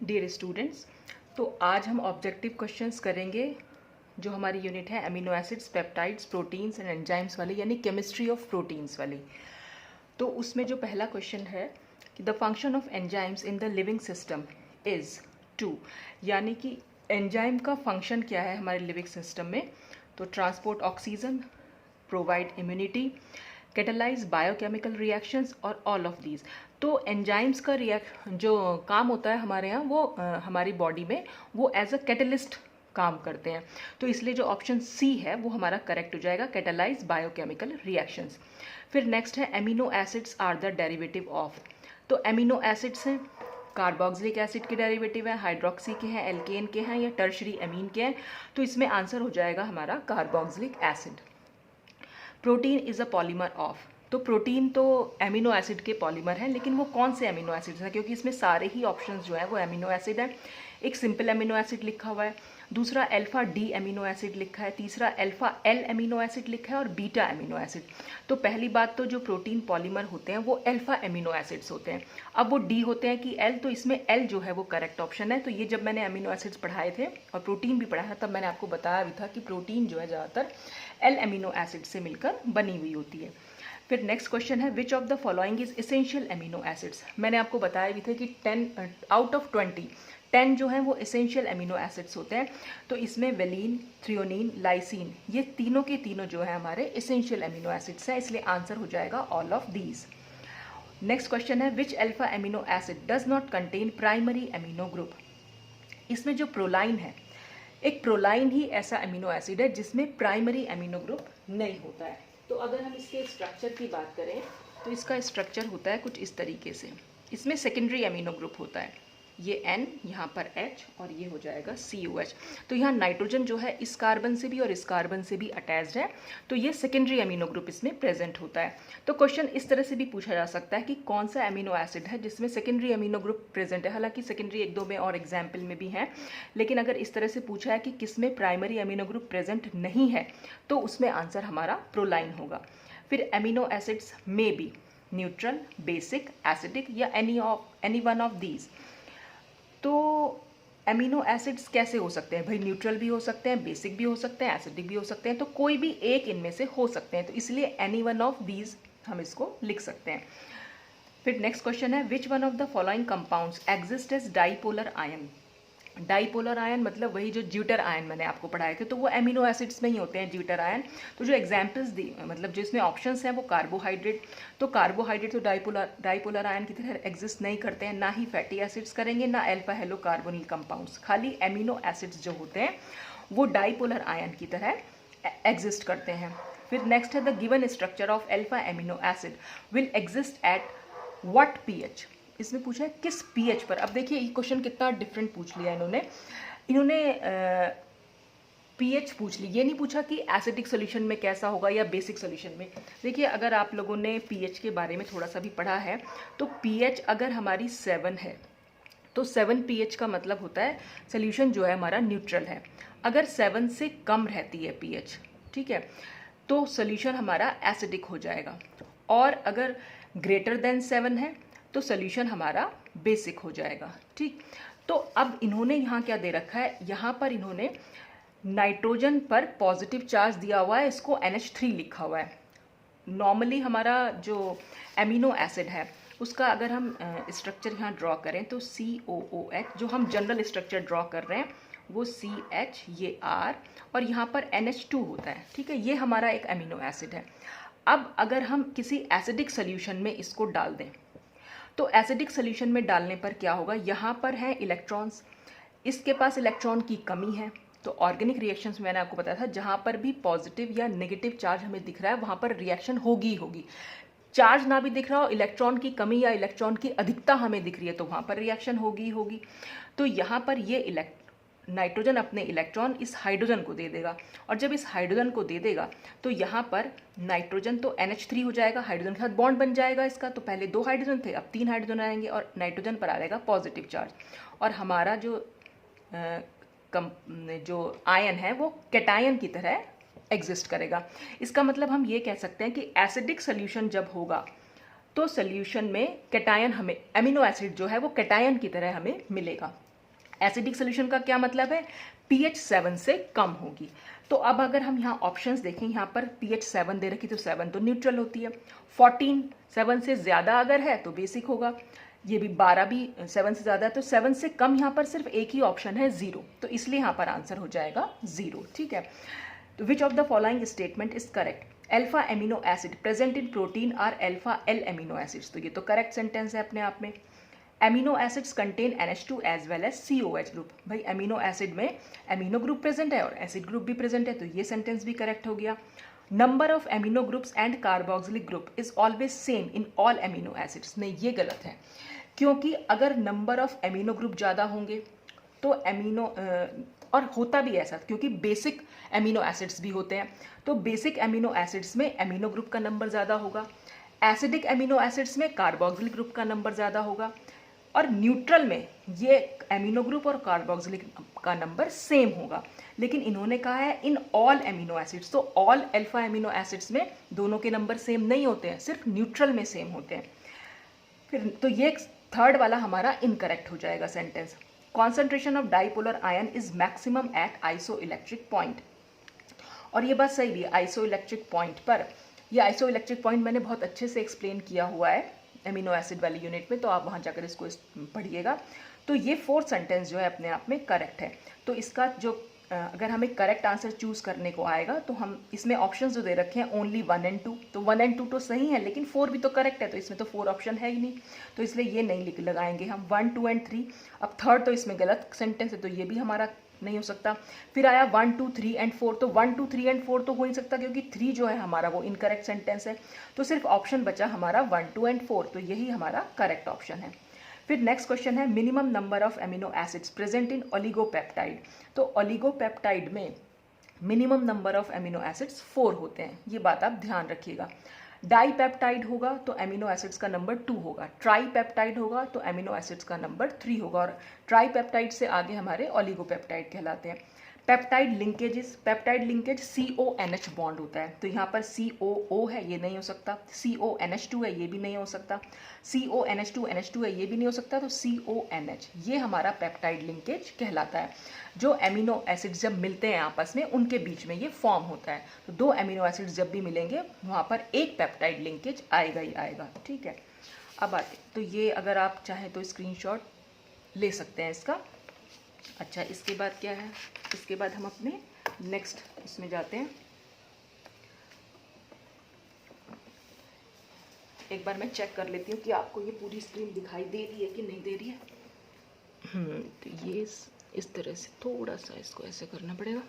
Dear students, तो आज हम ऑब्जेक्टिव क्वेश्चंस करेंगे जो हमारी यूनिट है amino acids, peptides, proteins and enzymes वाली, यानी केमिस्ट्री ऑफ प्रोटीन्स वाली। तो उसमें जो पहला क्वेश्चन है कि the function of enzymes in the living system is to, यानी कि एंजाइम का फंक्शन क्या है हमारे लिविंग सिस्टम में। तो transport oxygen, provide immunity, catalyse biochemical reactions और ऑल ऑफ दीज। तो एंजाइम्स का जो काम होता है हमारे यहाँ वो हमारी बॉडी में वो एज अ कैटलिस्ट काम करते हैं। तो इसलिए जो ऑप्शन सी है वो हमारा करेक्ट हो जाएगा, कैटलाइज बायोकेमिकल रिएक्शंस। फिर नेक्स्ट है amino acids are the derivative of. तो एमिनो एसिड्स हैं, कार्बोक्सिलिक एसिड के डेरिवेटिव है, हाइड्रोक्सी के हैं, एल्केन के हैं या टर्शरी एमीन के हैं। तो इसमें आंसर हो जाएगा हमारा carboxylic acid. Protein is a polymer of. तो प्रोटीन तो एमिनो एसिड के पॉलीमर हैं, लेकिन वो कौन से एमिनो एसिड्स हैं, क्योंकि इसमें सारे ही ऑप्शंस जो हैं वो एमिनो एसिड हैं। एक सिंपल एमिनो एसिड लिखा हुआ है, दूसरा अल्फा डी एमिनो एसिड लिखा है, तीसरा अल्फा एल एमिनो एसिड लिखा है और बीटा एमिनो एसिड। तो पहली बात तो जो प्रोटीन पॉलीमर होते हैं वो अल्फा एमिनो एसिड्स होते हैं। अब वो डी होते हैं कि एल, तो इसमें एल जो है वो करेक्ट ऑप्शन है। तो ये जब मैंने एमिनो एसिड्स पढ़ाए थे और प्रोटीन भी पढ़ाया तब मैंने आपको बताया भी था कि प्रोटीन जो है ज़्यादातर एल एमिनो एसिड से मिलकर बनी हुई होती है। फिर नेक्स्ट क्वेश्चन है विच of the following is essential amino acids. मैंने आपको बताया भी था कि 10 आउट ऑफ 10 जो हैं वो एसेंशियल एमिनो एसिड्स होते हैं। तो इसमें वेलिन, थ्रियोनिन, लाइसिन, ये तीनों के तीनों जो है हमारे एसेंशियल एमिनो एसिड्स हैं, इसलिए आंसर हो जाएगा all of these. Next question है which alpha amino acid does not contain primary amino group. इसमें जो प्रोलाइन है, एक प्रोलाइन ही ऐसा एमिनो एसिड है जिसमें प्राइमरी एमिनो ग्रुप नहीं होता है। तो अगर हम इसके स्ट्रक्चर की बात करें तो इसका स्ट्रक्चर होता है कुछ इस तरीके से। इसमें सेकेंडरी एमिनो ग्रुप होता है, ये N, यहाँ पर H और ये हो जाएगा COH। तो यहाँ नाइट्रोजन जो है इस कार्बन से भी और इस कार्बन से भी अटैच्ड है, तो ये सेकेंडरी एमिनो ग्रुप इसमें प्रेजेंट होता है। तो क्वेश्चन इस तरह से भी पूछा जा सकता है कि कौन सा एमिनो एसिड है जिसमें सेकेंडरी एमिनो ग्रुप प्रेजेंट है। हालांकि सेकेंडरी एक दो में और एग्जाम्पल में भी हैं, लेकिन अगर इस तरह से पूछा है कि किसमें प्राइमरी एमिनो ग्रुप प्रेजेंट नहीं है तो उसमें आंसर हमारा प्रोलाइन होगा। फिर एमिनो एसिड्स में बी न्यूट्रल, बेसिक, एसिडिक या एनी वन ऑफ दीज। तो एमिनो एसिड्स कैसे हो सकते हैं भाई? न्यूट्रल भी हो सकते हैं, बेसिक भी हो सकते हैं, एसिडिक भी हो सकते हैं, तो कोई भी एक इनमें से हो सकते हैं। तो इसलिए एनी वन ऑफ दीज हम इसको लिख सकते हैं। फिर नेक्स्ट क्वेश्चन है which one of the following compounds exist as dipolar ion. Dipolar ion मतलब वही जो ज्यूटर आयन मैंने आपको पढ़ाए थे, तो वो एमिनो एसिड्स में ही होते हैं ज्यूटर आयन। तो जो एग्जाम्पल्स दी मतलब जो इसमें ऑप्शंस हैं वो कार्बोहाइड्रेट, तो कार्बोहाइड्रेट तो डाईपोलर आयन की तरह एग्जिस्ट नहीं करते हैं, ना ही फैटी एसिड्स करेंगे, ना अल्फा हेलो कार्बोनिल कंपाउंड्स। खाली एमिनो एसिड्स जो होते हैं वो डाईपोलर आयन की तरह एग्जिस्ट करते हैं। फिर नेक्स्ट है the given structure of alpha amino acid will exist at what pH. इसमें पूछा है किस पीएच पर। अब देखिए ये क्वेश्चन कितना डिफरेंट पूछ लिया इन्होंने पीएच पूछ ली, ये नहीं पूछा कि एसिडिक सॉल्यूशन में कैसा होगा या बेसिक सॉल्यूशन में। देखिए अगर आप लोगों ने पीएच के बारे में थोड़ा सा भी पढ़ा है तो पीएच अगर हमारी 7 है तो 7 पीएच का मतलब होता है सॉल्यूशन जो है हमारा न्यूट्रल है। अगर 7 से कम रहती है पीएच, ठीक है, तो सॉल्यूशन हमारा एसिडिक हो जाएगा। और अगर ग्रेटर देन 7 है तो सॉल्यूशन हमारा बेसिक हो जाएगा। ठीक, तो अब इन्होंने यहाँ क्या दे रखा है, यहाँ पर इन्होंने नाइट्रोजन पर पॉजिटिव चार्ज दिया हुआ है, इसको NH3 लिखा हुआ है। नॉर्मली हमारा जो एमिनो एसिड है उसका अगर हम स्ट्रक्चर यहाँ ड्रॉ करें तो COOH, जो हम जनरल स्ट्रक्चर ड्रॉ कर रहे हैं वो CH, ये R और यहाँ पर NH2 होता है। ठीक है, ये हमारा एक एमिनो एसिड है। अब अगर हम किसी एसिडिक सोल्यूशन में इसको डाल दें तो एसिडिक सोल्यूशन में डालने पर क्या होगा, यहाँ पर है इलेक्ट्रॉन्स, इसके पास इलेक्ट्रॉन की कमी है। तो ऑर्गेनिक रिएक्शंस में मैंने आपको बताया था जहाँ पर भी पॉजिटिव या नेगेटिव चार्ज हमें दिख रहा है वहाँ पर रिएक्शन होगी ही होगी। चार्ज ना भी दिख रहा हो, इलेक्ट्रॉन की कमी या इलेक्ट्रॉन की अधिकता हमें दिख रही है तो वहाँ पर रिएक्शन होगी ही होगी। तो यहाँ पर ये नाइट्रोजन अपने इलेक्ट्रॉन इस हाइड्रोजन को दे देगा, और जब इस हाइड्रोजन को दे देगा तो यहाँ पर नाइट्रोजन तो NH3 हो जाएगा, हाइड्रोजन के साथ बॉन्ड बन जाएगा इसका। तो पहले 2 हाइड्रोजन थे, अब 3 हाइड्रोजन आएंगे और नाइट्रोजन पर आ जाएगा पॉजिटिव चार्ज, और हमारा जो आयन है वो कैटायन की तरह एग्जिस्ट करेगा। इसका मतलब हम ये कह सकते हैं कि एसिडिक सोल्यूशन जब होगा तो सोल्यूशन में कैटायन हमें, एमिनो एसिड जो है वो कैटायन की तरह हमें मिलेगा। एसिडिक सोल्यूशन का क्या मतलब है, pH 7 से कम होगी। तो अब अगर हम यहाँ ऑप्शंस देखें, यहाँ पर pH 7 दे रखी तो 7 तो न्यूट्रल होती है, 14 7 से ज़्यादा अगर है तो बेसिक होगा, ये भी 12 भी 7 से ज़्यादा है, तो 7 से कम यहाँ पर सिर्फ एक ही ऑप्शन है 0, तो इसलिए यहाँ पर आंसर हो जाएगा 0। ठीक है, तो which of the following statement is correct, alpha amino acid present in protein are alpha L amino acids, तो ये तो करेक्ट सेंटेंस है अपने आप में। Amino acids contain NH2 as well as COH group, भाई एमिनो एसिड में amino group present है और एसिड ग्रुप भी प्रेजेंट है, तो ये सेंटेंस भी करेक्ट हो गया। Number of amino groups and carboxylic group is always same in all amino acids, नहीं ये गलत है, क्योंकि अगर नंबर ऑफ एमिनो ग्रुप ज़्यादा होंगे तो एमिनो और होता भी ऐसा क्योंकि बेसिक एमिनो एसिड्स भी होते हैं, तो बेसिक एमिनो एसिड्स में एमिनो ग्रुप का नंबर ज़्यादा होगा, एसिडिक एमिनो एसिड्स में कार्बोक्सिलिक ग्रुप का नंबर ज़्यादा होगा, और न्यूट्रल में ये एमिनो ग्रुप और कार्बोक्सिलिक का नंबर सेम होगा। लेकिन इन्होंने कहा है इन ऑल एमिनो एसिड्स, तो ऑल अल्फा एमिनो एसिड्स में दोनों के नंबर सेम नहीं होते हैं, सिर्फ न्यूट्रल में सेम होते हैं। फिर तो ये थर्ड वाला हमारा इनकरेक्ट हो जाएगा sentence. Concentration of dipolar ion is maximum at isoelectric point, और ये बात सही भी है, आइसोइलेक्ट्रिक पॉइंट पर, ये आइसोइलेक्ट्रिक पॉइंट मैंने बहुत अच्छे से एक्सप्लेन किया हुआ है एमिनो एसिड वाली यूनिट में, तो आप वहाँ जाकर इसको पढ़िएगा। तो ये फोर्थ सेंटेंस जो है अपने आप में करेक्ट है। तो इसका जो अगर हमें करेक्ट आंसर चूज़ करने को आएगा तो हम इसमें ऑप्शंस जो दे रखे हैं ओनली 1 और 2, तो 1 और 2 तो सही है, लेकिन 4 भी तो करेक्ट है, तो इसमें तो 4 ऑप्शन है ही नहीं, तो इसलिए ये नहीं लिख लगाएंगे हम 1 2 एंड 3। अब थर्ड तो इसमें गलत सेंटेंस है, तो ये भी हमारा नहीं हो सकता। फिर आया 1 2 3 एंड 4, तो 1 2 3 एंड 4 तो हो नहीं सकता क्योंकि 3 जो है हमारा वो इनकरेक्ट सेंटेंस है, तो सिर्फ ऑप्शन बचा हमारा 1 2 एंड 4, तो यही हमारा करेक्ट ऑप्शन है। फिर नेक्स्ट क्वेश्चन है minimum number of amino acids present in oligopeptide, तो ओलिगोपेप्टाइड में minimum number of amino acids 4 होते हैं, ये बात आप ध्यान रखिएगा। डाईपेप्टाइड होगा तो एमिनो एसिड्स का नंबर 2 होगा, ट्राईपेप्टाइड होगा तो एमिनो एसिड्स का नंबर 3 होगा, और ट्राईपेप्टाइड से आगे हमारे ओलिगोपेप्टाइड कहलाते हैं। Peptide linkages, peptide linkage CONH bond होता है, तो यहाँ पर COO है, ये नहीं हो सकता, CONH2 है, ये भी नहीं हो सकता, CONH2 NH2 है, ये भी नहीं हो सकता, तो CONH ये हमारा पेप्टाइड लिंकेज कहलाता है। जो एमिनो एसिड्स जब मिलते हैं आपस में उनके बीच में ये फॉर्म होता है, तो 2 एमिनो एसिड्स जब भी मिलेंगे वहाँ पर एक पेप्टाइड लिंकेज आएगा ही आएगा। ठीक है, अब आते तो ये अगर आप चाहें तो स्क्रीनशॉट ले सकते हैं इसका। अच्छा, इसके बाद क्या है, इसके बाद हम अपने नेक्स्ट इसमें जाते हैं। एक बार मैं चेक कर लेती हूँ कि आपको ये पूरी स्क्रीन दिखाई दे रही है कि नहीं दे रही है। तो ये इस तरह से थोड़ा सा इसको ऐसे करना पड़ेगा।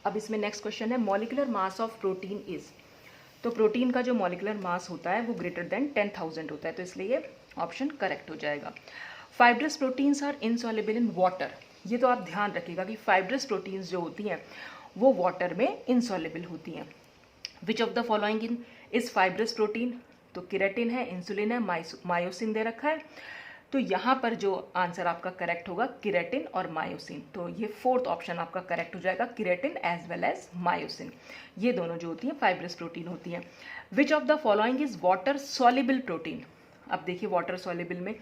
अब इसमें नेक्स्ट क्वेश्चन है molecular mass of protein is, तो प्रोटीन का जो मॉलिक्यूलर मास होता है वो ग्रेटर देन 10,000 होता है, तो इसलिए ये ऑप्शन करेक्ट हो जाएगा। Fibrous proteins are insoluble in water, ये तो आप ध्यान रखिएगा कि फाइब्रस प्रोटीन्स जो होती हैं वो वाटर में इनसॉल्युबल होती हैं। Which of the following in is fibrous protein, तो केराटिन है, इंसुलिन है, मायोसिन दे रखा है, तो यहाँ पर जो आंसर आपका करेक्ट होगा केराटिन और मायोसिन, तो ये फोर्थ ऑप्शन आपका करेक्ट हो जाएगा, keratin as well as myosin, ये दोनों जो होती हैं फाइब्रस प्रोटीन होती हैं। Which of the following is water soluble protein, अब देखिए वाटर सॉल्युबल में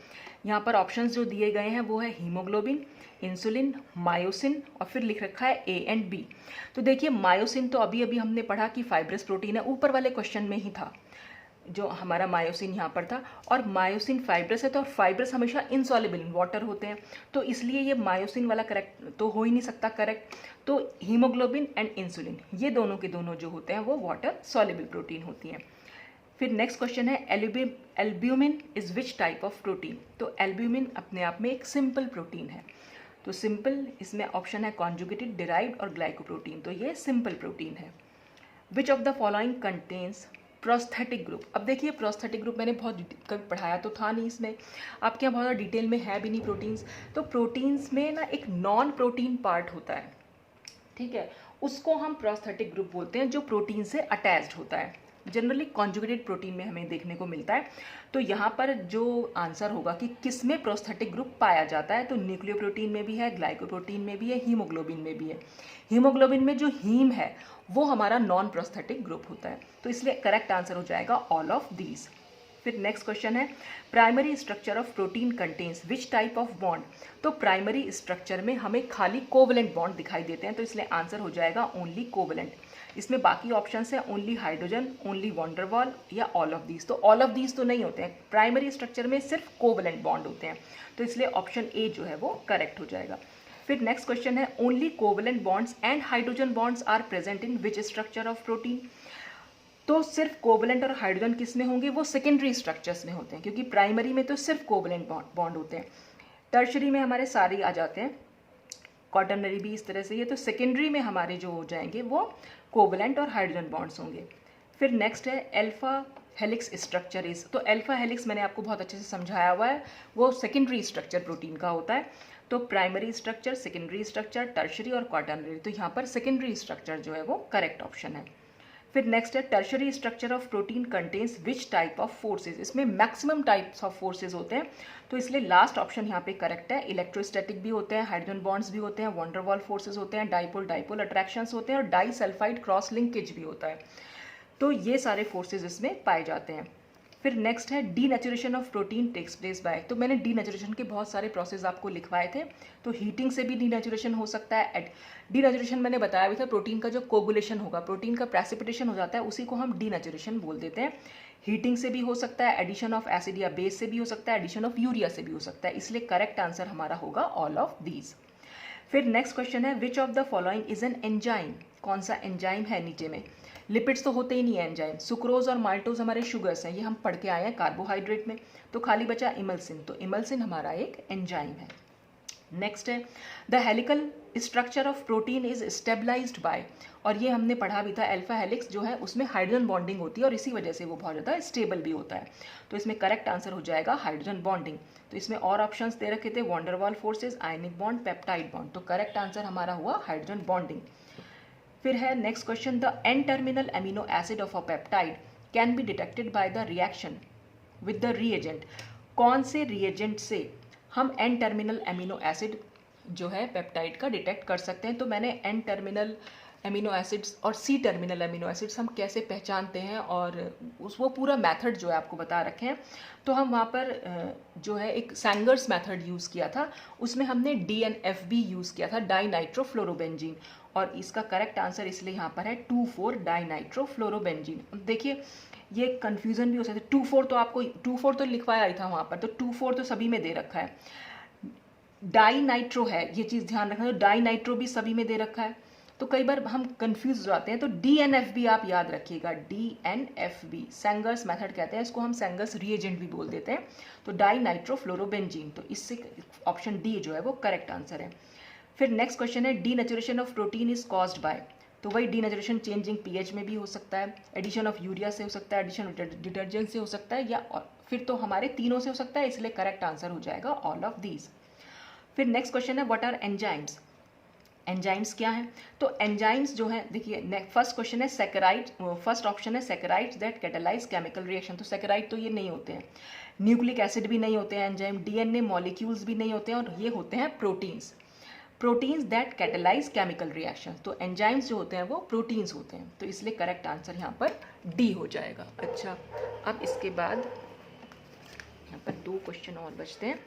यहाँ पर ऑप्शंस जो दिए गए हैं वो है हीमोग्लोबिन, इंसुलिन, मायोसिन, और फिर लिख रखा है A एंड B। तो देखिए मायोसिन तो अभी अभी हमने पढ़ा कि फाइब्रस प्रोटीन है, ऊपर वाले क्वेश्चन में ही था जो हमारा मायोसिन यहाँ पर था, और मायोसिन फाइब्रस है, तो फाइब्रस हमेशा इनसॉल्युबल इन वाटर होते हैं, तो इसलिए ये मायोसिन वाला करेक्ट तो हो ही नहीं सकता करेक्ट। तो हीमोग्लोबिन एंड इंसुलिन ये दोनों के दोनों जो होते हैं वो वाटर सॉल्युबल प्रोटीन होती हैं। फिर नेक्स्ट क्वेश्चन है albumin is which type of protein, तो एल्ब्यूमिन अपने आप में एक सिंपल प्रोटीन है, तो सिंपल इसमें ऑप्शन है कॉन्जुगेटेड, डिराइव्ड और ग्लाइकोप्रोटीन, तो ये सिंपल प्रोटीन है। विच of the following contains prosthetic group, अब देखिए प्रोस्थेटिक ग्रुप मैंने बहुत कभी पढ़ाया तो था नहीं, इसमें आपके यहाँ बहुत ज़्यादा डिटेल में है भी नहीं प्रोटीन्स, तो प्रोटीन्स में ना एक नॉन प्रोटीन पार्ट होता है, ठीक है, उसको हम प्रोस्थेटिक ग्रुप बोलते हैं, जो प्रोटीन से अटैच्ड होता है, जनरली कॉन्जुगेटेड प्रोटीन में हमें देखने को मिलता है। तो यहाँ पर जो आंसर होगा कि किस में प्रोस्थेटिक ग्रुप पाया जाता है, तो न्यूक्लियोप्रोटीन में भी है, ग्लाइकोप्रोटीन में भी है, हीमोग्लोबिन में भी है। हीमोग्लोबिन में जो हीम है वो हमारा नॉन प्रोस्थेटिक ग्रुप होता है, तो इसलिए करेक्ट आंसर हो जाएगा ऑल ऑफ दीज। फिर नेक्स्ट क्वेश्चन है primary structure of protein contains which type of bond. तो प्राइमरी स्ट्रक्चर में हमें खाली कोवलेंट बॉन्ड दिखाई देते हैं, तो इसलिए आंसर हो जाएगा ओनली कोवलेंट। इसमें बाकी ऑप्शंस है ओनली हाइड्रोजन, ओनली वॉन्डरवॉल या ऑल ऑफ दीज। तो ऑल ऑफ दीज तो नहीं होते हैं, प्राइमरी स्ट्रक्चर में सिर्फ कोवलेंट बॉन्ड होते हैं, तो इसलिए ऑप्शन ए जो है वो करेक्ट हो जाएगा। फिर नेक्स्ट क्वेश्चन है only covalent bonds and hydrogen bonds are present in which structure of protein. तो सिर्फ कोवलेंट और हाइड्रोजन किस में होंगे, वो सेकेंडरी स्ट्रक्चर्स में होते हैं, क्योंकि प्राइमरी में तो सिर्फ कोवलेंट बॉन्ड होते हैं। टर्शरी में हमारे सारे आ जाते हैं, क्वाटरनरी भी इस तरह से। ये तो सेकेंडरी में हमारे जो हो जाएंगे वो कोवलेंट और हाइड्रोजन बॉन्ड्स होंगे। फिर नेक्स्ट है एल्फा हेलिक्स स्ट्रक्चर इज। तो एल्फा हेलिक्स मैंने आपको बहुत अच्छे से समझाया हुआ है, वो सेकेंडरी स्ट्रक्चर प्रोटीन का होता है। तो primary structure, secondary structure, tertiary और क्वाटरनरी, तो यहाँ पर सेकेंडरी स्ट्रक्चर जो है वो करेक्ट ऑप्शन है। फिर नेक्स्ट है tertiary structure of protein contains which type of forces. इसमें मैक्सिमम टाइप्स ऑफ फोर्सेज होते हैं, तो इसलिए लास्ट ऑप्शन यहाँ पे करेक्ट है। इलेक्ट्रोस्टैटिक भी होते हैं, हाइड्रोजन बॉन्ड्स भी होते हैं, वॉन्डरवॉल फोर्सेज होते हैं, डाइपोल डाइपोल अट्रैक्शंस होते हैं और डाई सल्फाइड क्रॉस लिंकेज भी होता है। तो ये सारे फोर्सेज इसमें पाए जाते हैं। फिर नेक्स्ट है denaturation of protein takes place by. तो मैंने डीनेचुरेशन के बहुत सारे प्रोसेस आपको लिखवाए थे, तो हीटिंग से भी डीनेचुरेशन हो सकता है। डीनेचुरेशन मैंने बताया भी था, प्रोटीन का जो कोगुलेशन होगा, प्रोटीन का प्रेसिपिटेशन हो जाता है, उसी को हम डीनेचुरेशन बोल देते हैं। हीटिंग से भी हो सकता है, एडिशन ऑफ एसिड या बेस से भी हो सकता है, एडिशन ऑफ यूरिया से भी हो सकता है, इसलिए करेक्ट आंसर हमारा होगा ऑल ऑफ दीज। फिर नेक्स्ट क्वेश्चन है विच of the following is an enzyme. कौन सा एंजाइम है नीचे में, लिपिड्स तो होते ही नहीं है एंजाइम। सुक्रोज और माल्टोज हमारे शुगर्स हैं, ये हम पढ़ के आए हैं कार्बोहाइड्रेट में। तो खाली बचा इमल्सिन, तो इमल्सिन हमारा एक एंजाइम है। नेक्स्ट है the helical structure of protein is stabilised by. और ये हमने पढ़ा भी था, अल्फा हेलिक्स जो है उसमें हाइड्रोजन बॉन्डिंग होती है और इसी वजह से वो बहुत ज़्यादा स्टेबल भी होता है। तो इसमें करेक्ट आंसर हो जाएगा हाइड्रोजन बॉन्डिंग। तो इसमें और ऑप्शंस दे रखे थे van der Waals forces, ionic bond, peptide bond, तो करेक्ट आंसर हमारा हुआ हाइड्रोजन बॉन्डिंग। फिर है next question the N terminal amino acid of a peptide can be detected by the reaction with the reagent. कौन से रिएजेंट से हम एन टर्मिनल एमिनो एसिड जो है पेप्टाइड का डिटेक्ट कर सकते हैं। तो मैंने एन टर्मिनल एमिनो एसिड्स और सी टर्मिनल एमिनो एसिड्स हम कैसे पहचानते हैं और वो पूरा मेथड जो है आपको बता रखे हैं। तो हम वहाँ पर जो है एक सैंगर्स मेथड यूज़ किया था, उसमें हमने DNFB यूज़ किया था, डाई नाइट्रोफ्लोरोबेंजीन, और इसका करेक्ट आंसर इसलिए यहाँ पर है 2,4 डाई नाइट्रोफ्लोरोबेंजीन। देखिए ये कन्फ्यूज़न भी हो सकता है, 2,4 तो आपको 2,4 तो लिखवाया ही था वहाँ पर, तो 2,4 तो सभी में दे रखा है। डाई नाइट्रो है, ये चीज़ ध्यान रखना, तो डाई नाइट्रो भी सभी में दे रखा है, तो कई बार हम कंफ्यूज हो जाते हैं। तो DNFB आप याद रखिएगा, DNFB सैंगर्स मेथड कहते हैं इसको, हम सैंगर्स रिएजेंट भी बोल देते हैं। तो डाई नाइट्रोफ्लोरोबेंजीन, तो इससे ऑप्शन डी जो है वो करेक्ट आंसर है। फिर नेक्स्ट क्वेश्चन है denaturation of protein is caused by. तो वही डीनेचुरेशन चेंजिंग pH में भी हो सकता है, एडिशन ऑफ यूरिया से हो सकता है, एडिशन ऑफ डिटर्जेंट से हो सकता है, या फिर तो हमारे तीनों से हो सकता है, इसलिए करेक्ट आंसर हो जाएगा ऑल ऑफ दीज। फिर नेक्स्ट क्वेश्चन है व्हाट आर एंजाइम्स। एंजाइम्स क्या है, तो एंजाइम्स जो है देखिए फर्स्ट क्वेश्चन है सैकराइड, फर्स्ट ऑप्शन है saccharides that catalyse chemical reaction. तो सैकराइड तो ये नहीं होते हैं, न्यूक्लिक एसिड भी नहीं होते हैं एंजाइम, DNA मॉलिक्यूल्स भी नहीं होते हैं, और ये होते हैं proteins, proteins that catalyse chemical reaction. तो एंजाइम्स जो होते हैं वो प्रोटीन्स होते हैं, तो इसलिए करेक्ट आंसर यहाँ पर डी हो जाएगा। अच्छा, अब इसके बाद यहाँ पर 2 क्वेश्चन और बचते हैं।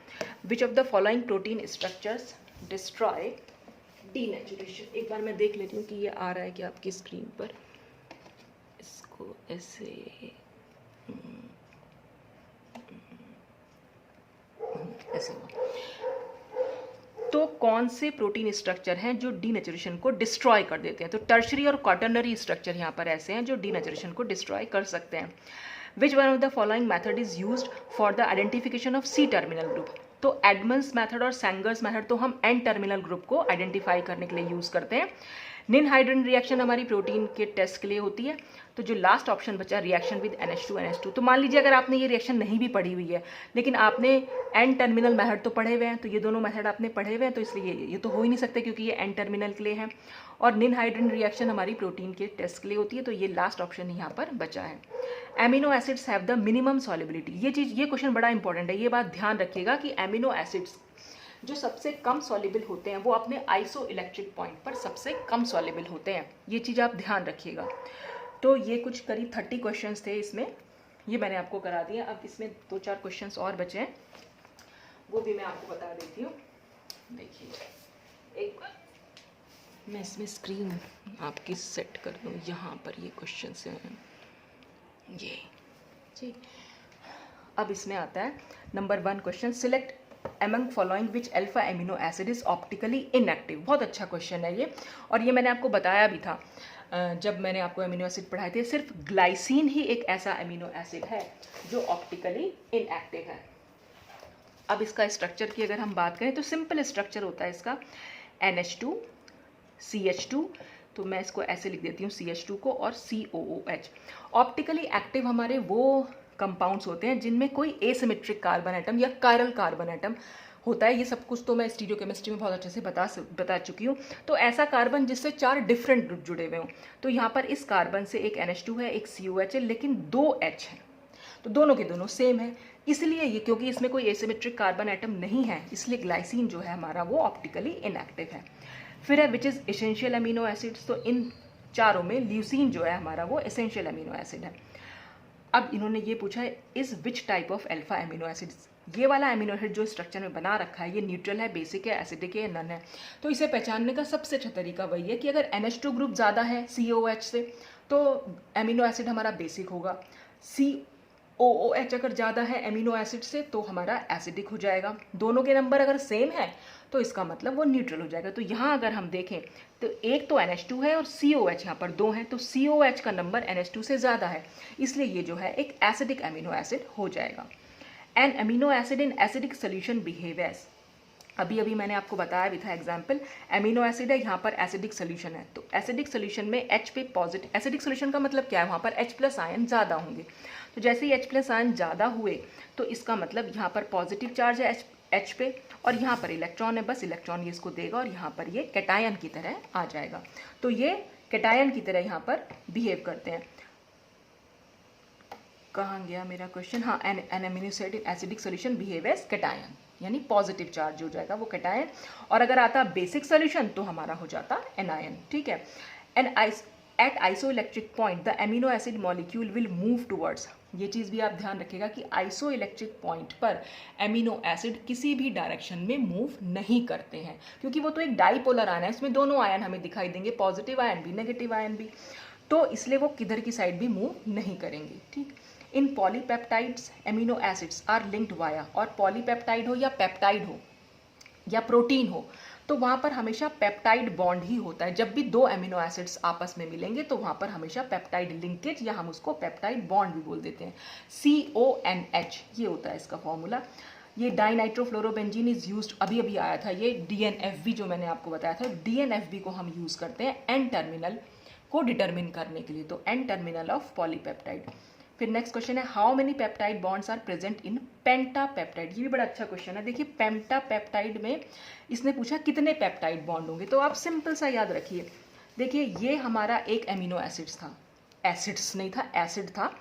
Which of the following protein structures destroy denaturation. एक बार मैं देख लेती हूँ कि ये आ रहा है कि आपकी स्क्रीन पर, इसको ऐसे ऐसे हुआ। तो कौन से प्रोटीन स्ट्रक्चर हैं जो डीनेचुरेशन को डिस्ट्रॉय कर देते हैं। तो टर्शरी और क्वाटरनरी स्ट्रक्चर यहाँ पर ऐसे हैं जो डीनेचुरेशन को डिस्ट्रॉय कर सकते हैं। Which one of the following method is used for the identification of C terminal group. तो एडमंड्स मेथड और सैंगर्स मेथड तो हम एन टर्मिनल ग्रुप को आइडेंटिफाई करने के लिए यूज़ करते हैं। निन हाइड्रोजन रिएक्शन हमारी प्रोटीन के टेस्ट के लिए होती है। तो जो लास्ट ऑप्शन बचा रिएक्शन विद NH2NH2, तो मान लीजिए अगर आपने ये रिएक्शन नहीं भी पढ़ी हुई है लेकिन आपने एन टर्मिनल मेथड तो पढ़े हुए हैं, तो ये दोनों मेथड आपने पढ़े हुए हैं, तो इसलिए ये तो हो ही नहीं सकते क्योंकि ये एन टर्मिनल के लिए है। और निन हाइड्रोजन रिएक्शन हमारी प्रोटीन के टेस्ट के लिए होती है, तो ये लास्ट ऑप्शन यहाँ पर बचा है। Amino acids have the minimum solubility. ये क्वेश्चन बड़ा इंपॉर्टेंट है, ये बात ध्यान रखिएगा कि एमिनो एसिड्स जो सबसे कम सॉल्युबल होते हैं वो अपने आइसो इलेक्ट्रिक पॉइंट पर सबसे कम सॉल्युबल होते हैं, ये चीज़ आप ध्यान रखिएगा। तो ये कुछ करीब 30 क्वेश्चंस थे इसमें, ये मैंने आपको करा दिया। अब इसमें 2-4 क्वेश्चंस और बचे हैं, वो भी मैं आपको बता देती हूँ। देखिए एक बार मैं इसमें स्क्रीन आपकी सेट कर दूँ, यहाँ पर ये क्वेश्चंस हैं ये जी। अब इसमें आता है number 1 question, select among following which alpha amino acid is optically inactive. बहुत अच्छा क्वेश्चन है ये, और ये मैंने आपको बताया भी था जब मैंने आपको एमिनो एसिड पढ़ाए थे। सिर्फ ग्लाइसिन ही एक ऐसा एमिनो एसिड है जो ऑप्टिकली इनएक्टिव है। अब इसका स्ट्रक्चर की अगर हम बात करें तो सिंपल स्ट्रक्चर होता है इसका NH2 CH2, तो मैं इसको ऐसे लिख देती हूँ CH2 को, और COOH। ऑप्टिकली एक्टिव हमारे वो कंपाउंड्स होते हैं जिनमें कोई एसिमेट्रिक कार्बन एटम या कायरल कार्बन एटम होता है। ये सब कुछ तो मैं स्टीरियोकेमिस्ट्री में बहुत अच्छे से बता चुकी हूँ। तो ऐसा कार्बन जिससे 4 डिफरेंट ग्रुप जुड़े हुए हों, तो यहाँ पर इस कार्बन से एक NH2 है, एक COH है, लेकिन 2 H है, तो दोनों के दोनों सेम है। इसलिए ये, क्योंकि इसमें कोई एसिमेट्रिक कार्बन एटम नहीं है, इसलिए ग्लाइसिन जो है हमारा वो ऑप्टिकली इनएक्टिव है। फिर है which is essential amino acids, तो इन चारों में ल्यूसीन जो है हमारा वो एसेंशियल अमीनो एसिड है। अब इन्होंने ये पूछा है is which type of alpha amino acids. ये वाला एमिनो एसिड जो स्ट्रक्चर में बना रखा है ये न्यूट्रल है, बेसिक है, एसिडिक है, नन है। तो इसे पहचानने का सबसे अच्छा तरीका वही है कि अगर NH2 ग्रुप ज़्यादा है COH से तो एमिनो एसिड हमारा बेसिक होगा, COOH अगर ज़्यादा है एमिनो एसिड से तो हमारा एसिडिक हो जाएगा। दोनों के नंबर अगर सेम है तो इसका मतलब वो न्यूट्रल हो जाएगा। तो यहाँ अगर हम देखें तो एक तो NH2 है और COH यहाँ पर 2 हैं, तो COH का नंबर NH2 से ज़्यादा है, इसलिए ये जो है एक एसिडिक एमिनो एसिड हो जाएगा। An amino acid in acidic solution behave as, अभी मैंने आपको बताया भी था एग्जाम्पल, एमिनो एसिड है, यहाँ पर एसिडिक सोल्यूशन है, तो एसिडिक सोल्यूशन में H पे पॉजिटिव, एसिडिक सोल्यूशन का मतलब क्या है, वहाँ पर H+ आयन ज़्यादा होंगे। तो जैसे ही H+ आयन ज़्यादा हुए तो इसका मतलब यहाँ पर पॉजिटिव चार्ज है H पे, और यहाँ पर इलेक्ट्रॉन है, बस इलेक्ट्रॉन ये इसको देगा और यहाँ पर ये कैटायन की तरह आ जाएगा। तो ये कैटायन की तरह यहाँ पर बिहेव करते हैं। कहाँ गया मेरा क्वेश्चन, हाँ, an amino acid in acidic solution behave as cation, यानी पॉजिटिव चार्ज हो जाएगा वो कैटायन, और अगर आता बेसिक सोल्यूशन तो हमारा हो जाता एनायन, ठीक है। And at isoelectric point the amino acid molecule will move towards, ये चीज़ भी आप ध्यान रखिएगा कि आइसोइलेक्ट्रिक पॉइंट पर एमिनो एसिड किसी भी डायरेक्शन में मूव नहीं करते हैं, क्योंकि वो तो एक डाईपोलर आयन है, उसमें दोनों आयन हमें दिखाई देंगे, पॉजिटिव आयन भी नेगेटिव आयन भी, तो इसलिए वो किधर की साइड भी मूव नहीं करेंगे, ठीक। In polypeptides amino acids are linked via, और पॉलीपेप्टाइड हो या पेप्टाइड हो या प्रोटीन हो तो वहाँ पर हमेशा पेप्टाइड बॉन्ड ही होता है। जब भी 2 एमिनो एसिड्स आपस में मिलेंगे तो वहाँ पर हमेशा पेप्टाइड लिंकेज, या हम उसको पेप्टाइड बॉन्ड भी बोल देते हैं, CONH ये होता है इसका फॉर्मूला। ये डाइनाइट्रोफ्लोरोबेंजीन इज यूज्ड, अभी आया था ये DNFB जो मैंने आपको बताया था, DNFB को हम यूज़ करते हैं एन टर्मिनल को डिटरमिन करने के लिए, तो एन टर्मिनल ऑफ पॉलीपेप्टाइड। फिर नेक्स्ट क्वेश्चन है how many peptide bonds are present in pentapeptide, ये भी बड़ा अच्छा क्वेश्चन है। देखिए पेंटापेप्टाइड में इसने पूछा कितने पेप्टाइड बॉन्ड होंगे, तो आप सिंपल सा याद रखिए, देखिए ये हमारा एक एमिनो एसिड्स था, एसिड्स नहीं था, एसिड था,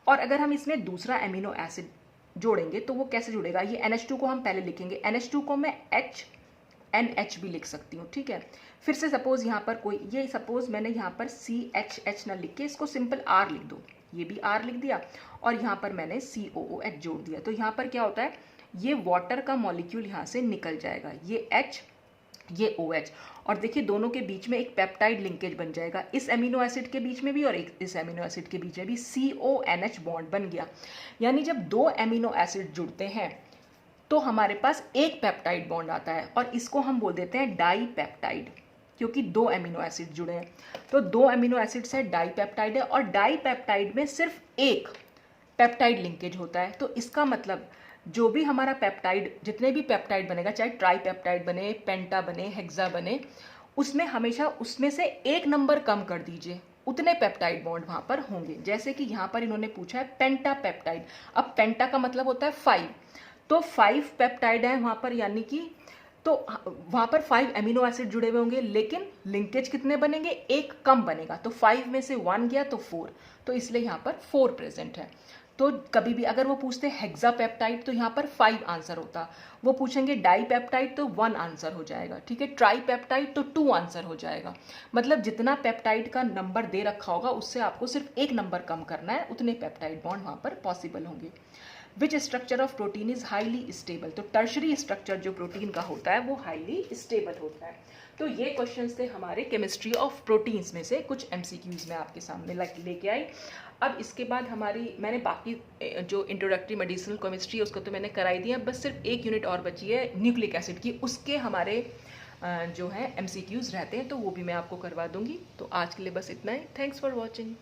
और अगर हम इसमें दूसरा एमिनो एसिड जोड़ेंगे तो वो कैसे जुड़ेगा, ये NH2 को हम पहले लिखेंगे, NH2 को मैं NH भी लिख सकती हूँ, ठीक है। फिर से सपोज यहाँ पर कोई, ये सपोज मैंने यहाँ पर CHH ना लिख के इसको सिंपल R लिख दो, ये भी R लिख दिया, और यहाँ पर मैंने COOH जोड़ दिया, तो यहाँ पर क्या होता है, ये वाटर का मॉलिक्यूल यहाँ से निकल जाएगा, ये H ये OH, और देखिए दोनों के बीच में एक पेप्टाइड लिंकेज बन जाएगा, इस एमिनो एसिड के बीच में भी और इस एमिनो एसिड के बीच में भी CONH बॉन्ड बन गया। यानी जब 2 एमिनो एसिड जुड़ते हैं तो हमारे पास एक पेप्टाइड बॉन्ड आता है, और इसको हम बोल देते हैं डाईपेप्टाइड, क्योंकि 2 एमिनो एसिड जुड़े हैं। तो 2 एमिनो एसिड से डाईपेप्टाइड है, और डाईपेप्टाइड में सिर्फ एक पेप्टाइड लिंकेज होता है। तो इसका मतलब जो भी हमारा पेप्टाइड, जितने भी पेप्टाइड बनेगा, चाहे ट्राईपेप्टाइड बने, पेंटा बने, हेक्सा बने, उसमें हमेशा उसमें से एक नंबर कम कर दीजिए, उतने पेप्टाइड बॉन्ड वहाँ पर होंगे। जैसे कि यहाँ पर इन्होंने पूछा है पेंटापेप्टाइड, अब पेंटा का मतलब होता है 5, तो 5 पेप्टाइड है वहाँ पर, यानी कि तो वहाँ पर 5 एमिनो एसिड जुड़े हुए होंगे, लेकिन लिंकेज कितने बनेंगे, एक कम बनेगा, तो 5 में से 1 गया तो 4, तो इसलिए यहाँ पर 4 प्रेजेंट है, तो कभी भी अगर वो पूछते हेक्सापेप्टाइड तो यहाँ पर 5 आंसर होता, वो पूछेंगे डाईपेप्टाइड तो 1 आंसर हो जाएगा, ठीक है, ट्राईपेप्टाइड तो 2 आंसर हो जाएगा। मतलब जितना पेप्टाइड का नंबर दे रखा होगा उससे आपको सिर्फ एक नंबर कम करना है, उतने पेप्टाइड बॉन्ड वहाँ पर पॉसिबल होंगे। विच structure of protein is highly stable, तो टर्शरी स्ट्रक्चर जो प्रोटीन का होता है वो हाईली स्टेबल होता है। तो ये क्वेश्चंस थे हमारे केमिस्ट्री ऑफ प्रोटीन्स में से, कुछ एमसीक्यूज में आपके सामने लेके आई। अब इसके बाद मैंने बाकी जो इंट्रोडक्टरी मेडिसिनल केमिस्ट्री है उसको तो मैंने कराई दिया, बस सिर्फ एक यूनिट और बची है न्यूक्लिक एसिड की, उसके हमारे जो है एमसीक्यूज रहते हैं, तो वो भी मैं आपको करवा दूंगी। तो आज के लिए बस इतना ही। Thanks for watching.